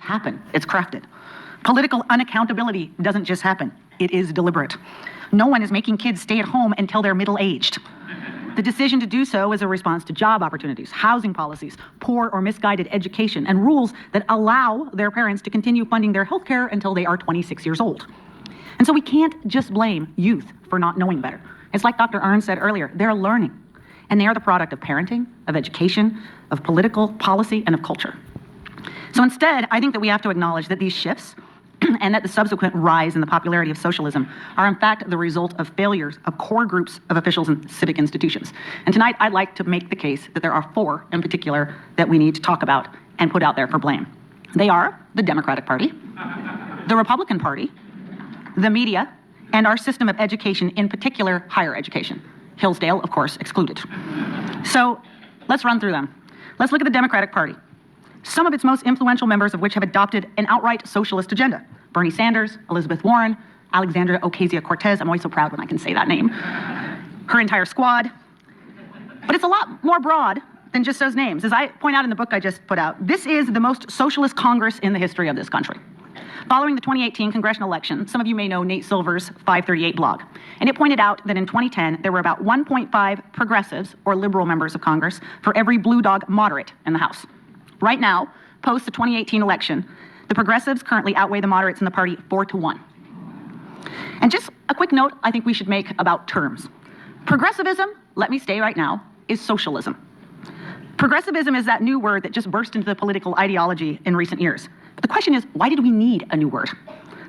happen, it's crafted. Political unaccountability doesn't just happen, it is deliberate. No one is making kids stay at home until they're middle-aged. The decision to do so is a response to job opportunities, housing policies, poor or misguided education, and rules that allow their parents to continue funding their health care until they are 26 years old. And so we can't just blame youth for not knowing better. It's like Dr. Arnn said earlier, they're learning. And they are the product of parenting, of education, of political policy, and of culture. So instead, I think that we have to acknowledge that these shifts and that the subsequent rise in the popularity of socialism are in fact the result of failures of core groups of officials and civic institutions. And tonight I'd like to make the case that there are 4 in particular that we need to talk about and put out there for blame. They are the Democratic Party, the Republican Party, the media, and our system of education, in particular higher education. Hillsdale, of course, excluded. So let's run through them. Let's look at the Democratic Party. Some of its most influential members of which have adopted an outright socialist agenda. Bernie Sanders, Elizabeth Warren, Alexandria Ocasio-Cortez, I'm always so proud when I can say that name, her entire squad. But it's a lot more broad than just those names. As I point out in the book I just put out, this is the most socialist Congress in the history of this country. Following the 2018 congressional election, some of you may know Nate Silver's 538 blog, and it pointed out that in 2010, there were about 1.5 progressives, or liberal members of Congress, for every blue dog moderate in the House. Right now, post the 2018 election, the progressives currently outweigh the moderates in the party 4-1. And just a quick note I think we should make about terms. Progressivism, let me say right now, is socialism. Progressivism is that new word that just burst into the political ideology in recent years. But the question is, why did we need a new word?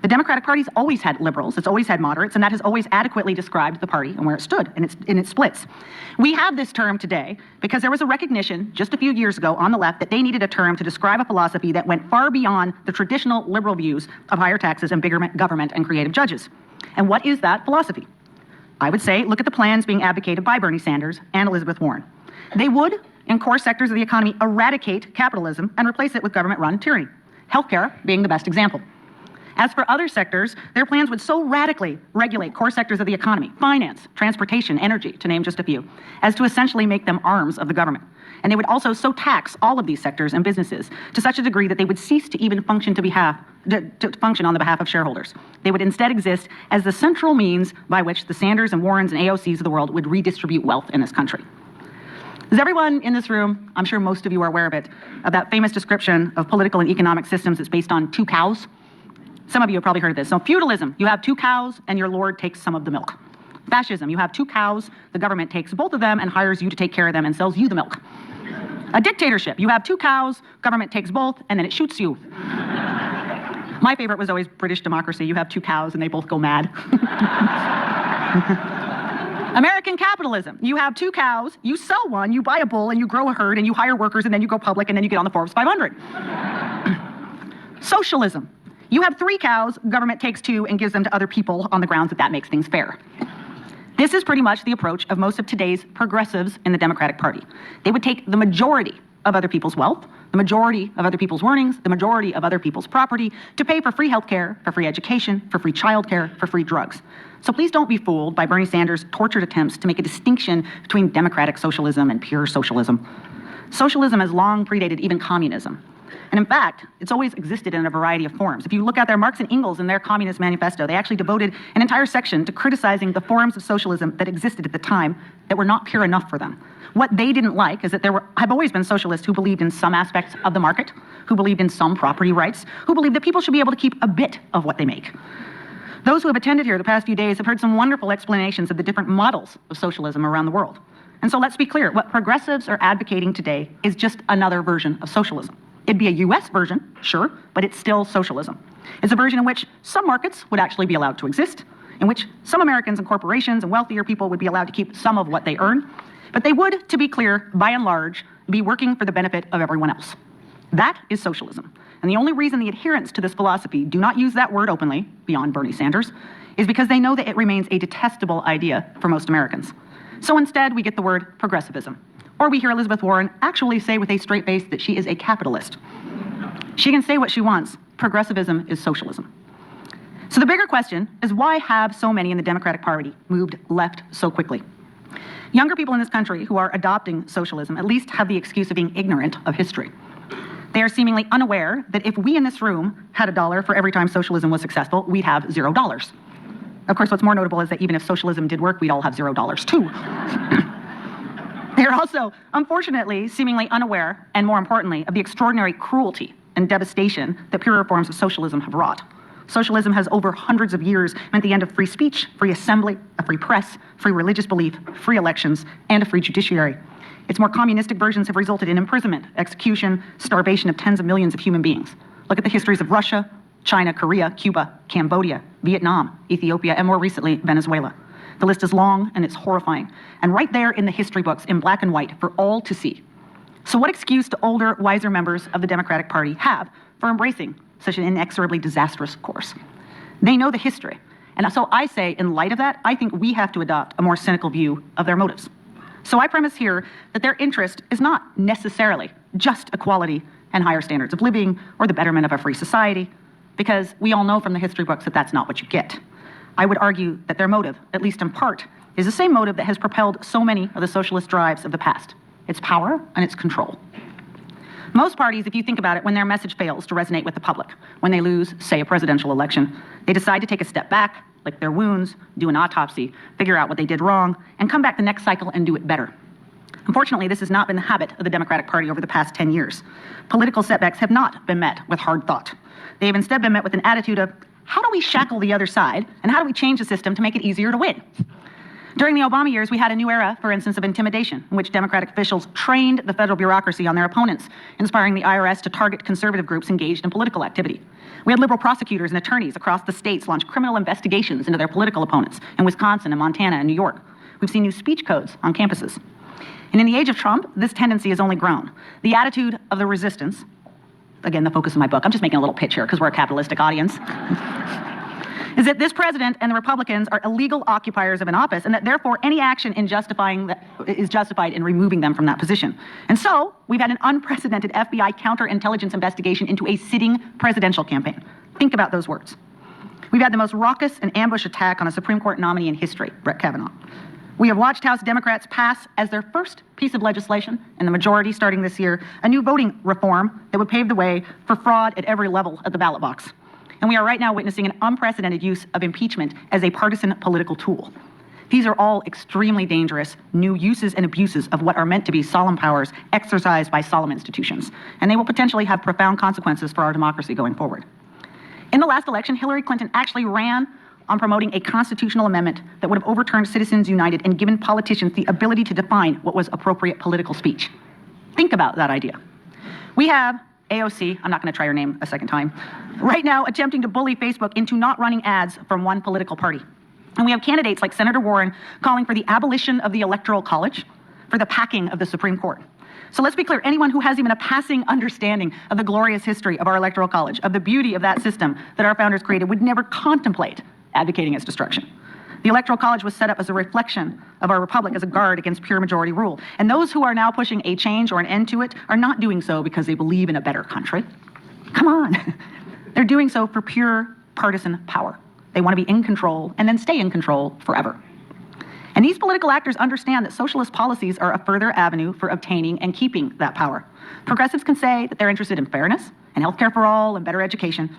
The Democratic Party's always had liberals, it's always had moderates, and that has always adequately described the party and where it stood in its splits. We have this term today because there was a recognition just a few years ago on the left that they needed a term to describe a philosophy that went far beyond the traditional liberal views of higher taxes and bigger government and creative judges. And what is that philosophy? I would say, look at the plans being advocated by Bernie Sanders and Elizabeth Warren. They would, in core sectors of the economy, eradicate capitalism and replace it with government-run tyranny. Healthcare being the best example. As for other sectors, their plans would so radically regulate core sectors of the economy, finance, transportation, energy, to name just a few, as to essentially make them arms of the government. And they would also so tax all of these sectors and businesses to such a degree that they would cease to even function to function on the behalf of shareholders. They would instead exist as the central means by which the Sanders and Warrens and AOCs of the world would redistribute wealth in this country. Does everyone in this room, I'm sure most of you are aware of it, of that famous description of political and economic systems that's based on 2 cows? Some of you have probably heard of this. So feudalism, you have 2 cows and your lord takes some of the milk. Fascism, you have 2 cows, the government takes both of them and hires you to take care of them and sells you the milk. A dictatorship, you have 2 cows, government takes both, and then it shoots you. My favorite was always British democracy. You have 2 cows and they both go mad. American capitalism, you have 2 cows, you sell one, you buy a bull and you grow a herd and you hire workers and then you go public and then you get on the Forbes 500. Socialism. You have 3 cows, government takes 2 and gives them to other people on the grounds that that makes things fair. This is pretty much the approach of most of today's progressives in the Democratic Party. They would take the majority of other people's wealth, the majority of other people's earnings, the majority of other people's property to pay for free healthcare, for free education, for free childcare, for free drugs. So please don't be fooled by Bernie Sanders' tortured attempts to make a distinction between democratic socialism and pure socialism. Socialism has long predated even communism. And in fact, it's always existed in a variety of forms. If you look at their Marx and Engels in their Communist Manifesto, they actually devoted an entire section to criticizing the forms of socialism that existed at the time that were not pure enough for them. What they didn't like is that have always been socialists who believed in some aspects of the market, who believed in some property rights, who believed that people should be able to keep a bit of what they make. Those who have attended here the past few days have heard some wonderful explanations of the different models of socialism around the world. And so let's be clear, what progressives are advocating today is just another version of socialism. It'd be a US version, sure, but it's still socialism. It's a version in which some markets would actually be allowed to exist, in which some Americans and corporations and wealthier people would be allowed to keep some of what they earn, but they would, to be clear, by and large, be working for the benefit of everyone else. That is socialism. And the only reason the adherents to this philosophy do not use that word openly, beyond Bernie Sanders, is because they know that it remains a detestable idea for most Americans. So instead, we get the word progressivism. Or we hear Elizabeth Warren actually say with a straight face that she is a capitalist. She can say what she wants. Progressivism is socialism. So the bigger question is, why have so many in the Democratic Party moved left so quickly? Younger people in this country who are adopting socialism at least have the excuse of being ignorant of history. They are seemingly unaware that if we in this room had $1 for every time socialism was successful, we'd have $0. Of course, what's more notable is that even if socialism did work, we'd all have $0 too. They're also, unfortunately, seemingly unaware, and more importantly, of the extraordinary cruelty and devastation that pure reforms of socialism have wrought. Socialism has over hundreds of years meant the end of free speech, free assembly, a free press, free religious belief, free elections, and a free judiciary. Its more communistic versions have resulted in imprisonment, execution, starvation of tens of millions of human beings. Look at the histories of Russia, China, Korea, Cuba, Cambodia, Vietnam, Ethiopia, and more recently, Venezuela. The list is long and it's horrifying, and right there in the history books in black and white for all to see. So what excuse do older, wiser members of the Democratic Party have for embracing such an inexorably disastrous course? They know the history, and so I say, in light of that, I think we have to adopt a more cynical view of their motives. So I premise here that their interest is not necessarily just equality and higher standards of living or the betterment of a free society, because we all know from the history books that that's not what you get. I would argue that their motive, at least in part, is the same motive that has propelled so many of the socialist drives of the past. It's power and it's control. Most parties, if you think about it, when their message fails to resonate with the public, when they lose, say, a presidential election, they decide to take a step back, lick their wounds, do an autopsy, figure out what they did wrong, and come back the next cycle and do it better. Unfortunately, this has not been the habit of the Democratic Party over the past 10 years. Political setbacks have not been met with hard thought. They have instead been met with an attitude of, how do we shackle the other side, and how do we change the system to make it easier to win? During the Obama years, we had a new era, for instance, of intimidation, in which Democratic officials trained the federal bureaucracy on their opponents, inspiring the IRS to target conservative groups engaged in political activity. We had liberal prosecutors and attorneys across the states launch criminal investigations into their political opponents in Wisconsin and Montana and New York. We've seen new speech codes on campuses. And in the age of Trump, this tendency has only grown. The attitude of the resistance, again, the focus of my book, I'm just making a little pitch here because we're a capitalistic audience, is that this president and the Republicans are illegal occupiers of an office, and that therefore any action in justifying that is justified in removing them from that position. And so we've had an unprecedented FBI counterintelligence investigation into a sitting presidential campaign. Think about those words. We've had the most raucous and ambush attack on a Supreme Court nominee in history, Brett Kavanaugh. We have watched House Democrats pass as their first piece of legislation, and the majority starting this year, a new voting reform that would pave the way for fraud at every level of the ballot box. And we are right now witnessing an unprecedented use of impeachment as a partisan political tool. These are all extremely dangerous new uses and abuses of what are meant to be solemn powers exercised by solemn institutions, and they will potentially have profound consequences for our democracy going forward. In the last election, Hillary Clinton actually ran on promoting a constitutional amendment that would have overturned Citizens United and given politicians the ability to define what was appropriate political speech. Think about that idea. We have AOC, I'm not going to try her name a second time, right now attempting to bully Facebook into not running ads from one political party. And we have candidates like Senator Warren calling for the abolition of the Electoral College, for the packing of the Supreme Court. So let's be clear, anyone who has even a passing understanding of the glorious history of our Electoral College, of the beauty of that system that our founders created, would never contemplate advocating its destruction. The Electoral College was set up as a reflection of our republic as a guard against pure majority rule. And those who are now pushing a change or an end to it are not doing so because they believe in a better country. Come on. They're doing so for pure partisan power. They want to be in control and then stay in control forever. And these political actors understand that socialist policies are a further avenue for obtaining and keeping that power. Progressives can say that they're interested in fairness and healthcare for all and better education.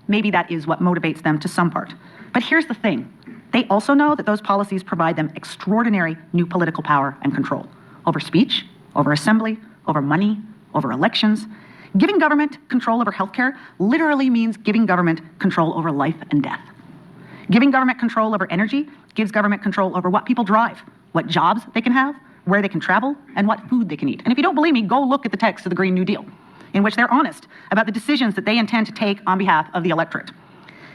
Maybe that is what motivates them to some part. But here's the thing. They also know that those policies provide them extraordinary new political power and control over speech, over assembly, over money, over elections. Giving government control over healthcare literally means giving government control over life and death. Giving government control over energy gives government control over what people drive, what jobs they can have, where they can travel, and what food they can eat. And if you don't believe me, go look at the text of the Green New Deal, in which they're honest about the decisions that they intend to take on behalf of the electorate.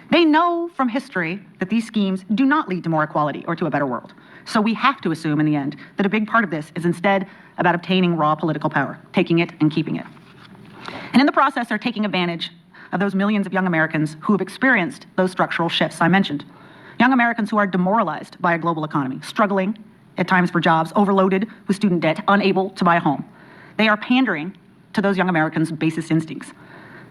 They know from history that these schemes do not lead to more equality or to a better world. So we have to assume in the end that a big part of this is instead about obtaining raw political power, taking it and keeping it. And in the process, they're taking advantage of those millions of young Americans who have experienced those structural shifts I mentioned. Young Americans who are demoralized by a global economy, struggling at times for jobs, overloaded with student debt, unable to buy a home. They are pandering to those young Americans' basest instincts.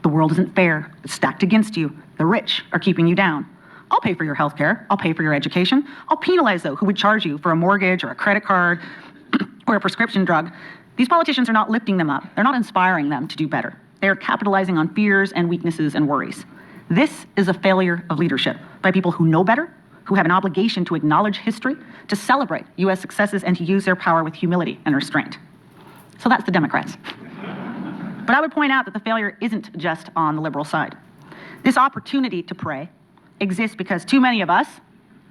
The world isn't fair. It's stacked against you. The rich are keeping you down. I'll pay for your health care. I'll pay for your education. I'll penalize those who would charge you for a mortgage or a credit card or a prescription drug. These politicians are not lifting them up. They're not inspiring them to do better. They are capitalizing on fears and weaknesses and worries. This is a failure of leadership by people who know better, who have an obligation to acknowledge history, to celebrate U.S. successes, and to use their power with humility and restraint. So that's the Democrats. But I would point out that the failure isn't just on the liberal side. This opportunity to pray exists because too many of us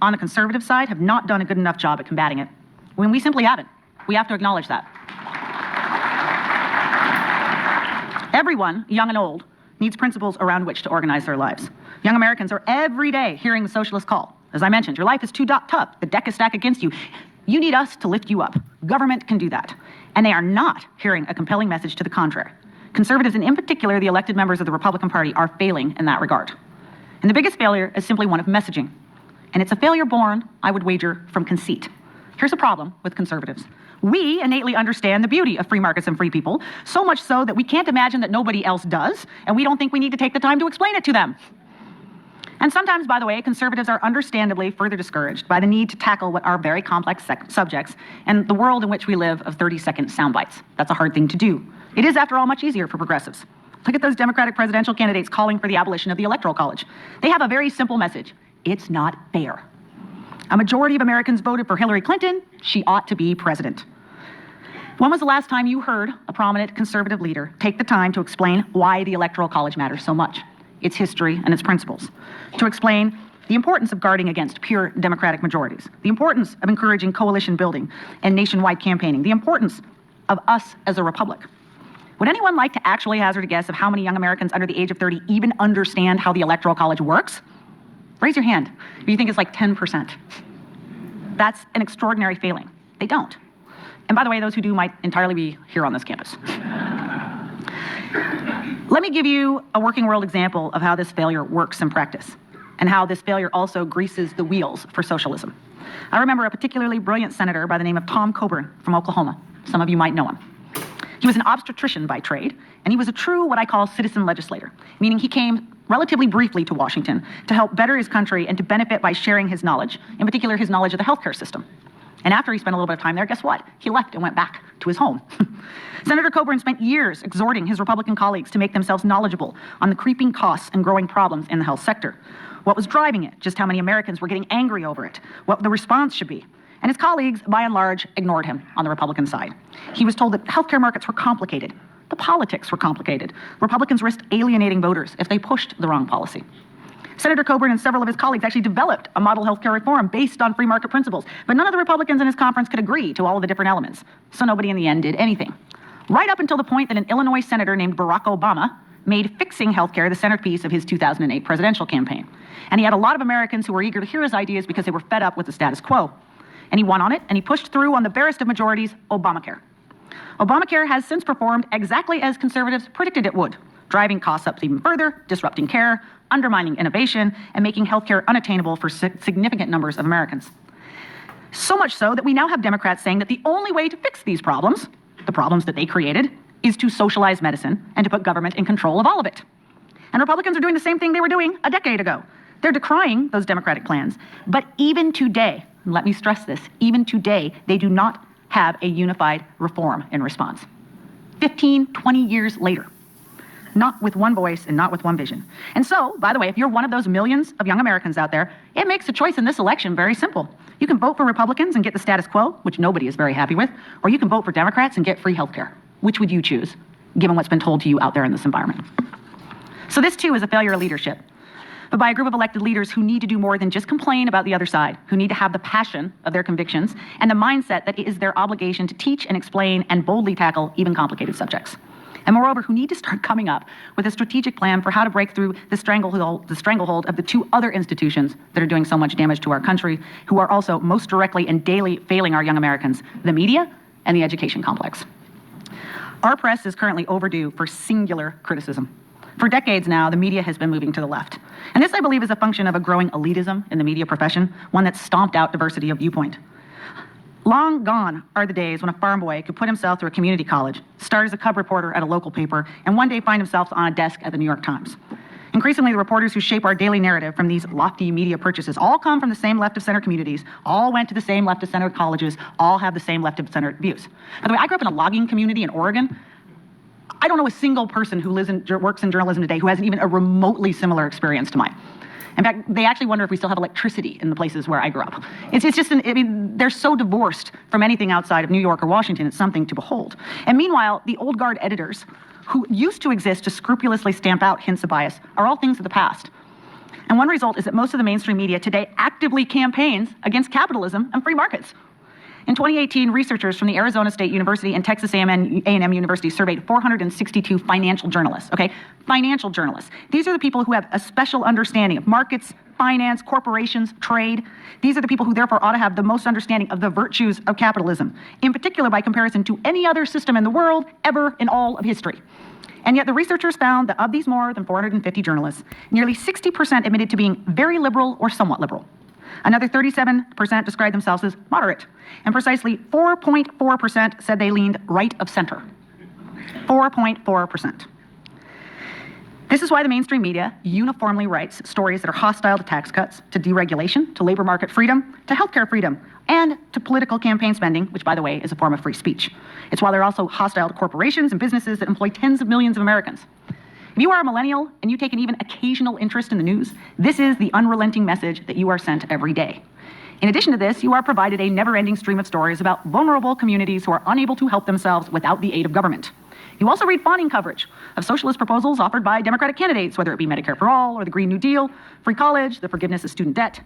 on the conservative side have not done a good enough job at combating it. When we simply haven't. We have to acknowledge that. Everyone, young and old, needs principles around which to organize their lives. Young Americans are every day hearing the socialist call. As I mentioned, your life is too tough. The deck is stacked against you. You need us to lift you up. Government can do that. And they are not hearing a compelling message to the contrary. Conservatives, and in particular the elected members of the Republican Party, are failing in that regard. And the biggest failure is simply one of messaging. And it's a failure born, I would wager, from conceit. Here's a problem with conservatives. We innately understand the beauty of free markets and free people, so much so that we can't imagine that nobody else does, and we don't think we need to take the time to explain it to them. And sometimes, by the way, conservatives are understandably further discouraged by the need to tackle what are very complex subjects and the world in which we live of 30-second sound bites. That's a hard thing to do. It is, after all, much easier for progressives. Look at those Democratic presidential candidates calling for the abolition of the Electoral College. They have a very simple message. It's not fair. A majority of Americans voted for Hillary Clinton. She ought to be president. When was the last time you heard a prominent conservative leader take the time to explain why the Electoral College matters so much, its history and its principles, to explain the importance of guarding against pure Democratic majorities, the importance of encouraging coalition building and nationwide campaigning, the importance of us as a republic? Would anyone like to actually hazard a guess of how many young Americans under the age of 30 even understand how the Electoral College works? Raise your hand if you think it's like 10%. That's an extraordinary failing. They don't. And by the way, those who do might entirely be here on this campus. Let me give you a working world example of how this failure works in practice, and how this failure also greases the wheels for socialism. I remember a particularly brilliant senator by the name of Tom Coburn from Oklahoma. Some of you might know him. He was an obstetrician by trade, and he was a true, what I call, citizen legislator, meaning he came relatively briefly to Washington to help better his country and to benefit by sharing his knowledge, in particular his knowledge of the healthcare system. And after he spent a little bit of time there, guess what? He left and went back to his home. Senator Coburn spent years exhorting his Republican colleagues to make themselves knowledgeable on the creeping costs and growing problems in the health sector. What was driving it, just how many Americans were getting angry over it, what the response should be. And his colleagues, by and large, ignored him on the Republican side. He was told that healthcare markets were complicated. The politics were complicated. Republicans risked alienating voters if they pushed the wrong policy. Senator Coburn and several of his colleagues actually developed a model healthcare reform based on free market principles, but none of the Republicans in his conference could agree to all of the different elements, so nobody in the end did anything. Right up until the point that an Illinois senator named Barack Obama made fixing healthcare the centerpiece of his 2008 presidential campaign. And he had a lot of Americans who were eager to hear his ideas because they were fed up with the status quo. And he won on it, and he pushed through on the barest of majorities, Obamacare. Obamacare has since performed exactly as conservatives predicted it would, driving costs up even further, disrupting care, undermining innovation, and making healthcare unattainable for significant numbers of Americans. So much so that we now have Democrats saying that the only way to fix these problems, the problems that they created, is to socialize medicine and to put government in control of all of it. And Republicans are doing the same thing they were doing a decade ago. They're decrying those Democratic plans, but even today, and let me stress this, even today, they do not have a unified reform in response. 15, 20 years later. Not with one voice and not with one vision. And so, by the way, if you're one of those millions of young Americans out there, it makes the choice in this election very simple. You can vote for Republicans and get the status quo, which nobody is very happy with, or you can vote for Democrats and get free health care. Which would you choose, given what's been told to you out there in this environment? So this, too, is a failure of leadership, but by a group of elected leaders who need to do more than just complain about the other side, who need to have the passion of their convictions and the mindset that it is their obligation to teach and explain and boldly tackle even complicated subjects. And moreover, who need to start coming up with a strategic plan for how to break through the stranglehold of the two other institutions that are doing so much damage to our country, who are also most directly and daily failing our young Americans, the media and the education complex. Our press is currently overdue for singular criticism. For decades now, the media has been moving to the left. And this, I believe, is a function of a growing elitism in the media profession, one that's stomped out diversity of viewpoint. Long gone are the days when a farm boy could put himself through a community college, start as a cub reporter at a local paper, and one day find himself on a desk at the New York Times. Increasingly, the reporters who shape our daily narrative from these lofty media purchases all come from the same left-of-center communities, all went to the same left-of-center colleges, all have the same left-of-center views. By the way, I grew up in a logging community in Oregon. I don't know a single person who works in journalism today who has even a remotely similar experience to mine. In fact, they actually wonder if we still have electricity in the places where I grew up. It's just, they're so divorced from anything outside of New York or Washington, it's something to behold. And meanwhile, the old guard editors who used to exist to scrupulously stamp out hints of bias are all things of the past. And one result is that most of the mainstream media today actively campaigns against capitalism and free markets. In 2018, researchers from the Arizona State University and Texas A&M University surveyed 462 financial journalists, okay? Financial journalists. These are the people who have a special understanding of markets, finance, corporations, trade. These are the people who therefore ought to have the most understanding of the virtues of capitalism, in particular by comparison to any other system in the world ever in all of history. And yet the researchers found that of these more than 450 journalists, nearly 60% admitted to being very liberal or somewhat liberal. Another 37% described themselves as moderate, and precisely 4.4% said they leaned right of center. 4.4%. This is why the mainstream media uniformly writes stories that are hostile to tax cuts, to deregulation, to labor market freedom, to healthcare freedom, and to political campaign spending, which, by the way, is a form of free speech. It's why they're also hostile to corporations and businesses that employ tens of millions of Americans. If you are a millennial and you take an even occasional interest in the news, this is the unrelenting message that you are sent every day. In addition to this, you are provided a never-ending stream of stories about vulnerable communities who are unable to help themselves without the aid of government. You also read fawning coverage of socialist proposals offered by Democratic candidates, whether it be Medicare for All or the Green New Deal, free college, the forgiveness of student debt.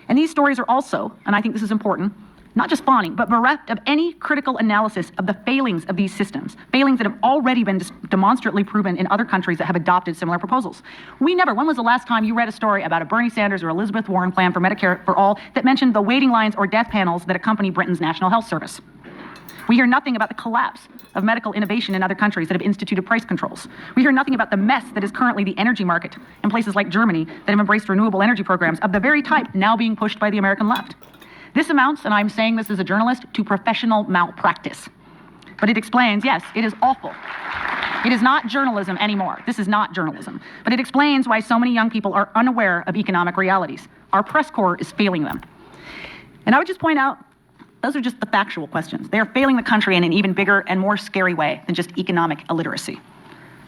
And these stories are also, and I think this is important, not just fawning, but bereft of any critical analysis of the failings of these systems, failings that have already been demonstrably proven in other countries that have adopted similar proposals. When was the last time you read a story about a Bernie Sanders or Elizabeth Warren plan for Medicare for All that mentioned the waiting lines or death panels that accompany Britain's National Health Service? We hear nothing about the collapse of medical innovation in other countries that have instituted price controls. We hear nothing about the mess that is currently the energy market in places like Germany that have embraced renewable energy programs of the very type now being pushed by the American left. This amounts, and I'm saying this as a journalist, to professional malpractice. But it explains, yes, it is awful. It is not journalism anymore. This is not journalism. But it explains why so many young people are unaware of economic realities. Our press corps is failing them. And I would just point out, those are just the factual questions. They are failing the country in an even bigger and more scary way than just economic illiteracy.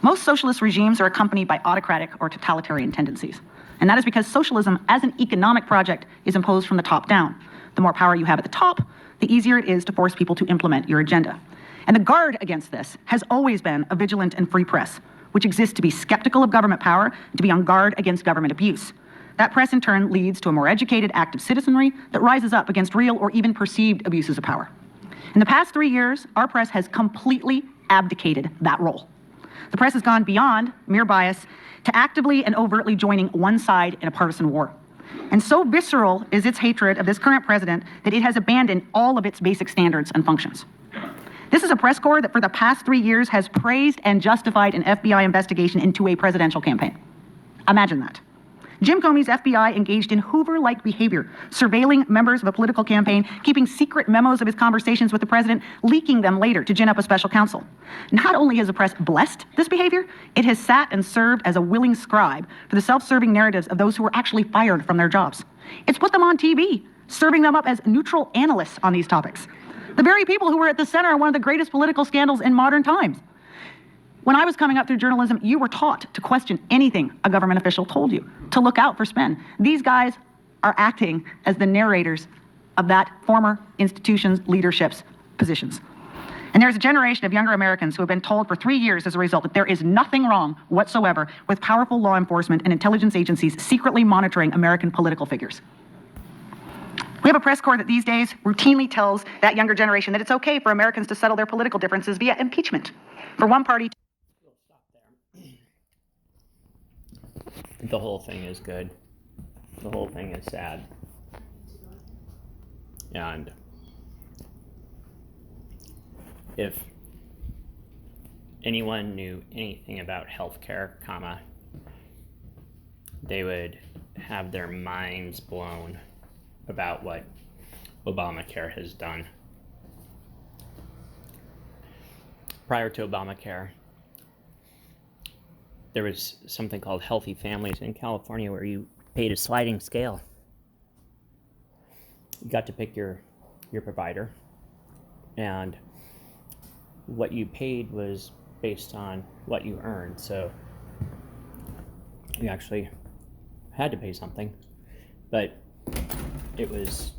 Most socialist regimes are accompanied by autocratic or totalitarian tendencies. And that is because socialism as an economic project is imposed from the top down. The more power you have at the top, the easier it is to force people to implement your agenda. And the guard against this has always been a vigilant and free press, which exists to be skeptical of government power and to be on guard against government abuse. That press in turn leads to a more educated, active citizenry that rises up against real or even perceived abuses of power. In the past 3 years, our press has completely abdicated that role. The press has gone beyond mere bias to actively and overtly joining one side in a partisan war. And so visceral is its hatred of this current president that it has abandoned all of its basic standards and functions. This is a press corps that for the past 3 years has praised and justified an FBI investigation into a presidential campaign. Imagine that. Jim Comey's FBI engaged in Hoover-like behavior, surveilling members of a political campaign, keeping secret memos of his conversations with the president, leaking them later to gin up a special counsel. Not only has the press blessed this behavior, it has sat and served as a willing scribe for the self-serving narratives of those who were actually fired from their jobs. It's put them on TV, serving them up as neutral analysts on these topics. The very people who were at the center of one of the greatest political scandals in modern times. When I was coming up through journalism, you were taught to question anything a government official told you, to look out for spin. These guys are acting as the narrators of that former institution's leadership's positions. And there's a generation of younger Americans who have been told for 3 years as a result that there is nothing wrong whatsoever with powerful law enforcement and intelligence agencies secretly monitoring American political figures. We have a press corps that these days routinely tells that younger generation that it's okay for Americans to settle their political differences via impeachment. For one party. The whole thing is good. The whole thing is sad. And if anyone knew anything about healthcare, they would have their minds blown about what Obamacare has done. Prior to Obamacare, there was something called Healthy Families in California where you paid a sliding scale. You got to pick your provider, and what you paid was based on what you earned. So you actually had to pay something, but it was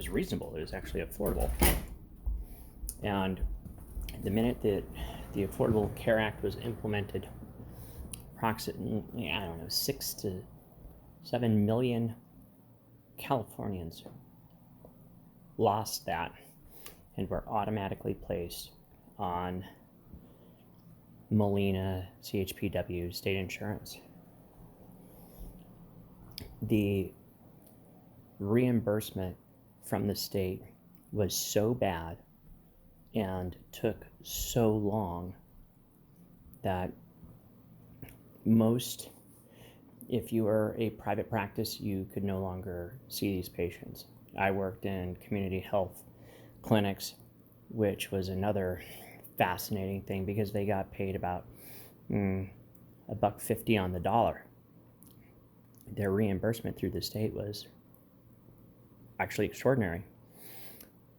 reasonable. It was actually affordable. And the minute that the Affordable Care Act was implemented, approximately, 6 to 7 million Californians lost that and were automatically placed on Molina CHPW state insurance. The reimbursement from the state was so bad and took so long that if you were a private practice, you could no longer see these patients. I worked in community health clinics, which was another fascinating thing because they got paid about $1.50 on the dollar. Their reimbursement through the state was actually extraordinary.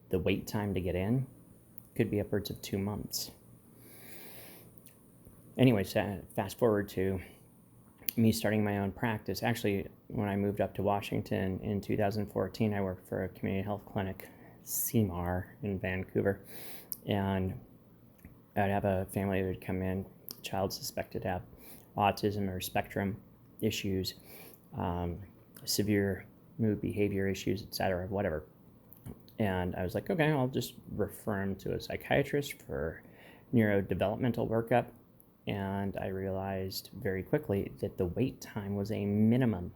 The wait time to get in could be upwards of 2 months. Anyways, fast forward to me starting my own practice. Actually, when I moved up to Washington in 2014, I worked for a community health clinic, CMAR, in Vancouver. And I'd have a family that would come in, child suspected to have autism or spectrum issues, severe mood behavior issues, etc., whatever. And I was like, okay, I'll just refer him to a psychiatrist for neurodevelopmental workup. And I realized very quickly that the wait time was a minimum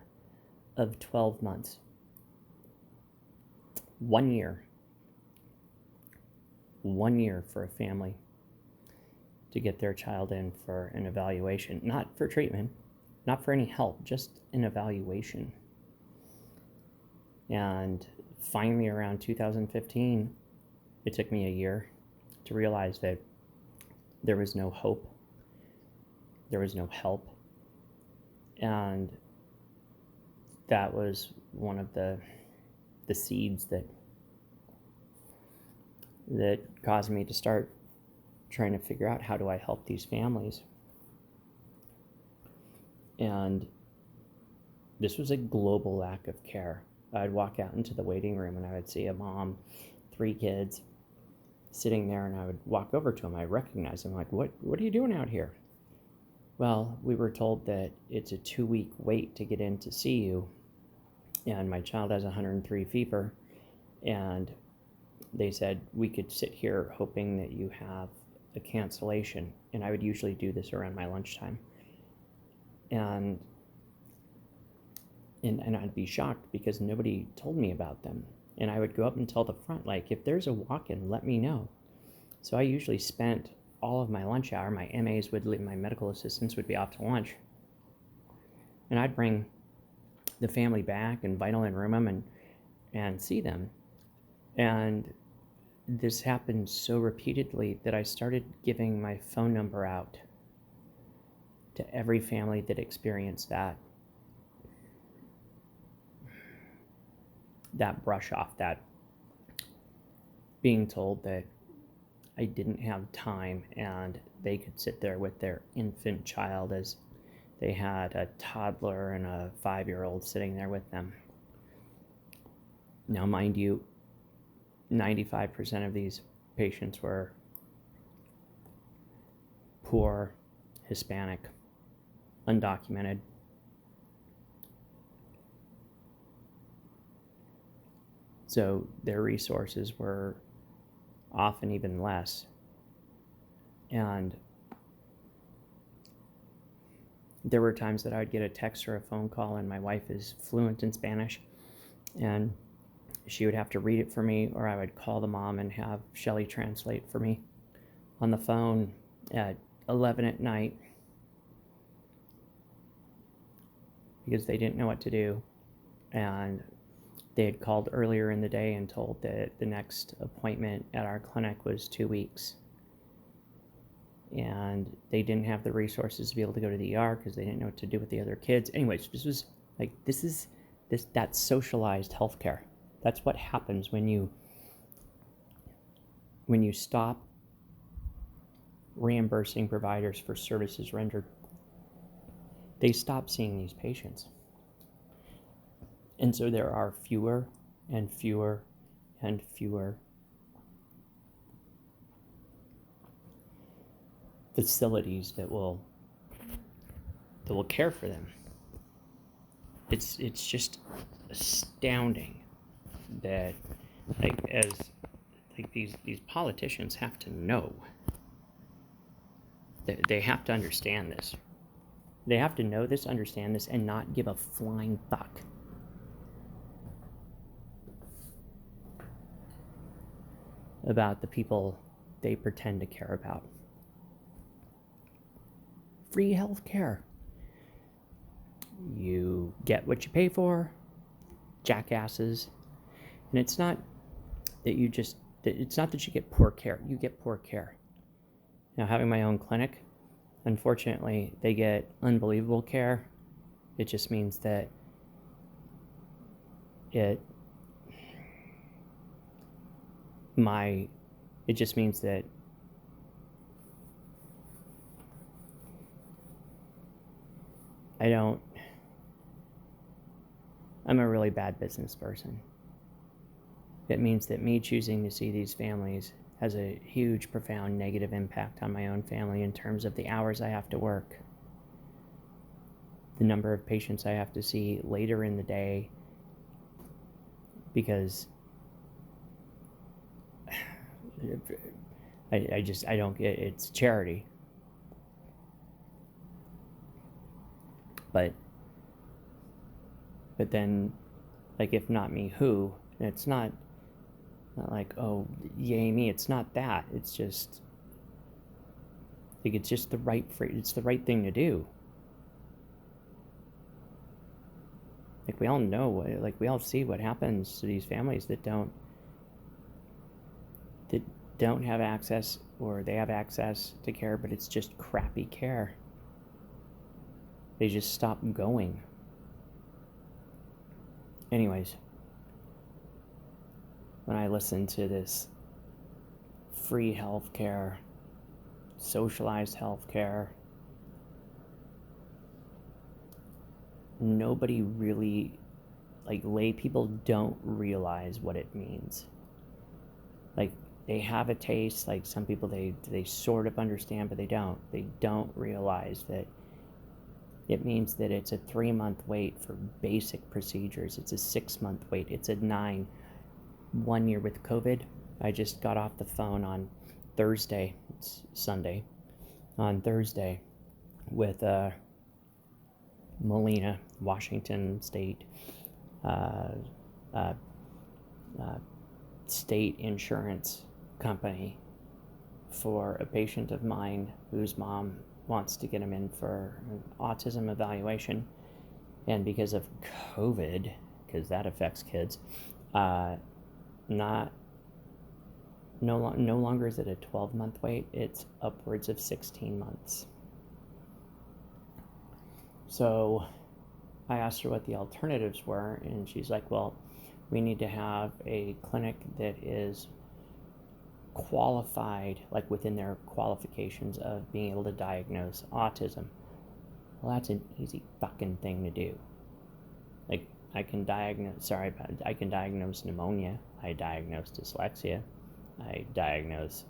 of 12 months. 1 year. 1 year for a family to get their child in for an evaluation, not for treatment, not for any help, just an evaluation. And finally, around 2015, it took me a year to realize that there was no hope, there was no help. And that was one of the seeds that caused me to start trying to figure out, how do I help these families? And this was a global lack of care. I'd walk out into the waiting room and I would see a mom, 3 kids, sitting there, and I would walk over to them. I recognize them, like, what are you doing out here? Well, we were told that it's a 2-week wait to get in to see you, and my child has 103 fever, and they said we could sit here hoping that you have a cancellation. And I would usually do this around my lunchtime. And I'd be shocked because nobody told me about them. And I would go up and tell the front, like, if there's a walk-in, let me know. So I usually spent all of my lunch hour, my MAs would leave, my medical assistants would be off to lunch. And I'd bring the family back, invite them in room and see them. And this happened so repeatedly that I started giving my phone number out to every family that experienced that brush off, that being told that I didn't have time and they could sit there with their infant child as they had a toddler and a 5-year-old sitting there with them. Now, mind you, 95% of these patients were poor, Hispanic, undocumented. So their resources were often even less. And there were times that I would get a text or a phone call, and my wife is fluent in Spanish, and she would have to read it for me, or I would call the mom and have Shelly translate for me on the phone at 11 at night because they didn't know what to do. And they had called earlier in the day and told that the next appointment at our clinic was 2 weeks. And they didn't have the resources to be able to go to the ER because they didn't know what to do with the other kids. Anyways, that's socialized healthcare. That's what happens when you stop reimbursing providers for services rendered, they stop seeing these patients. And so there are fewer and fewer and fewer facilities that will care for them. It's just astounding that these politicians have to know. They have to understand this. They have to know this, understand this, and not give a flying fuck about the people they pretend to care about. Free healthcare. You get what you pay for, jackasses. And it's not that you get poor care. You get poor care. Now, having my own clinic, unfortunately, they get unbelievable care. It just means that I'm a really bad business person. It means that me choosing to see these families has a huge, profound negative impact on my own family in terms of the hours I have to work, the number of patients I have to see later in the day, because I don't get it. It's charity. But then, like, if not me, who? And it's not like, oh, yay me. It's not that. It's just, like, it's just it's the right thing to do. Like, we all know, like, we all see what happens to these families that don't have access, or they have access to care, but it's just crappy care. They just stop going. Anyways, when I listen to this free healthcare, socialized healthcare, nobody really, like, lay people don't realize what it means. Like, they have a taste, like some people, they sort of understand, but they don't realize that it means that it's a 3-month wait for basic procedures. It's a 6-month wait. It's a 9. 1 year with COVID. I just got off the phone on Thursday. It's Sunday. On Thursday with Molina, Washington State state insurance company, for a patient of mine whose mom wants to get him in for an autism evaluation. And because of COVID, because that affects kids, no longer is it a 12-month wait, it's upwards of 16 months. So I asked her what the alternatives were, and she's like, well, we need to have a clinic that is qualified, like within their qualifications of being able to diagnose autism. Well, that's an easy fucking thing to do. Like, I can diagnose pneumonia, I diagnose dyslexia, I diagnose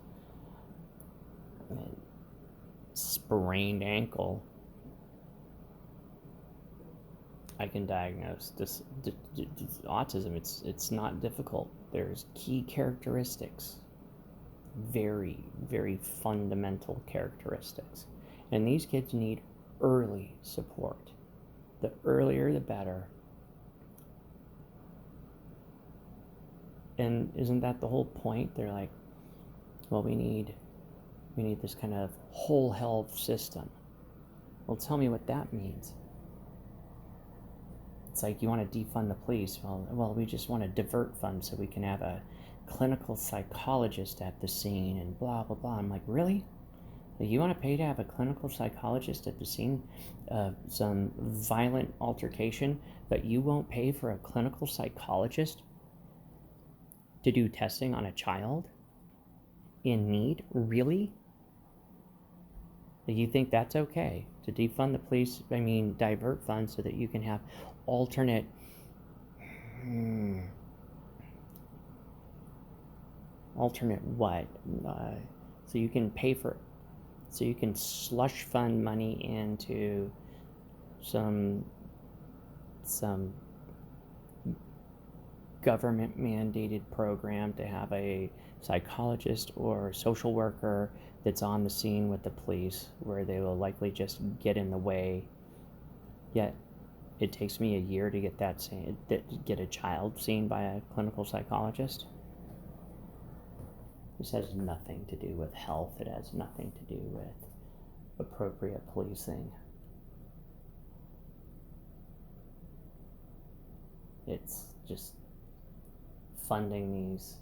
sprained ankle, I can diagnose this autism. It's not difficult. There's key characteristics, very, very fundamental characteristics. And these kids need early support. The earlier, the better. And isn't that the whole point? They're like, well, we need this kind of whole health system. Well, tell me what that means. It's like, you want to defund the police. Well, we just want to divert funds so we can have a clinical psychologist at the scene and blah, blah, blah. I'm like, really? You want to pay to have a clinical psychologist at the scene of some violent altercation, but you won't pay for a clinical psychologist to do testing on a child in need? Really? You think that's okay to defund the police? I mean, divert funds so that you can have alternate. Alternate what? So you can pay for. So you can slush fund money into some government mandated program to have a psychologist or social worker that's on the scene with the police, where they will likely just get in the way. Yet it takes me a year to get get a child seen by a clinical psychologist. This has nothing to do with health. It has nothing to do with appropriate policing. It's just funding these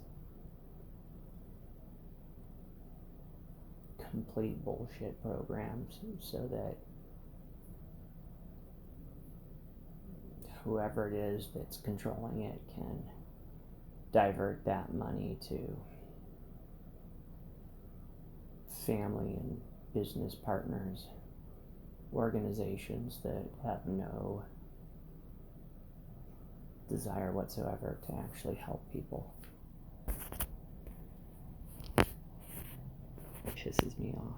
complete bullshit programs so that whoever it is that's controlling it can divert that money to family and business partners, organizations that have no desire whatsoever to actually help people. It pisses me off.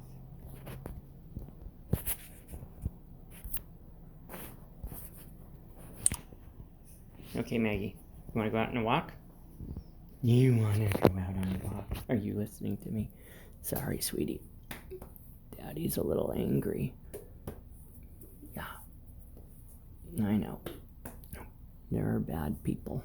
Okay, Maggie, you want to go out on a walk? You want to go out on a walk? Are you listening to me? Sorry, sweetie. Daddy's a little angry. Yeah, I know. There are bad people.